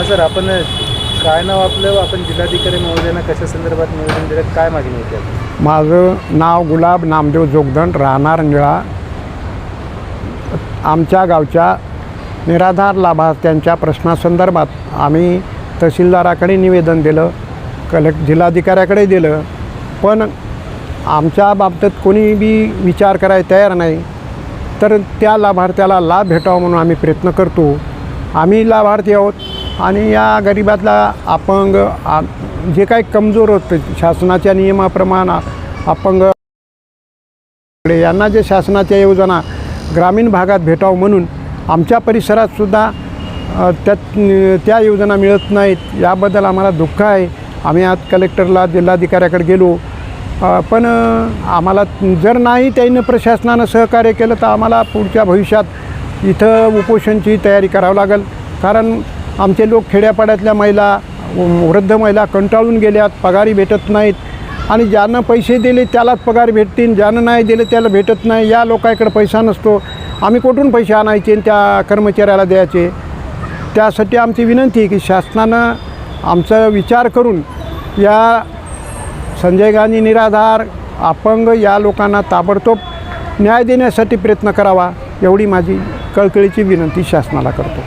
हां सर, आपण काय नाव आपलं, आपण जिल्हाधिकारी महोदयांना कशा संदर्भात निवेदन दिलं, काय मागणी होती आपली? माझं नाव गुलाब नामदेव जोगदंड, राहणार निळा. आमच्या गावच्या निराधार लाभार्थ्यांच्या प्रश्नासंदर्भात आम्ही तहसीलदाराकडे निवेदन दिलं, जिल्हाधिकाऱ्याकडे दिलं, पण आमच्या बाबतीत कोणी बी विचार करायला तयार नाही. तर त्या लाभार्थ्याला लाभ भेटावा म्हणून आम्ही प्रयत्न करतो. आम्ही लाभार्थी आहोत आणि या गरिबातला अपंग जे काही कमजोर होते शासनाच्या नियमाप्रमाणे अपंग यांना जे शासनाच्या योजना ग्रामीण भागात भेटावं म्हणून आमच्या परिसरातसुद्धा त्या योजना मिळत नाहीत. याबद्दल आम्हाला दुःख आहे. आम्ही आज कलेक्टरला जिल्हाधिकाऱ्याकडे गेलो, पण आम्हाला जर नाही त्यांनी प्रशासनानं सहकार्य केलं तर आम्हाला पुढच्या भविष्यात इथं उपोषणाची तयारी करावं लागेल. कारण आमचे लोक खेड्यापाड्यातल्या महिला, वृद्ध महिला कंटाळून गेल्यात, पगारी भेटत नाहीत आणि ज्यांना पैसे दिले त्यालाच पगार भेटतील, ज्यानं नाही दिले त्याला भेटत नाही. या लोकांकडे पैसा नसतो, आम्ही कुठून पैसे आणायचे आणि त्या कर्मचाऱ्याला द्यायचे. त्यासाठी आमची विनंती आहे की शासनानं आमचा विचार करून या संजय गांधी निराधार अपंग या लोकांना ताबडतोब न्याय देण्यासाठी प्रयत्न करावा, एवढी माझी कळकळीची विनंती शासनाला करतो.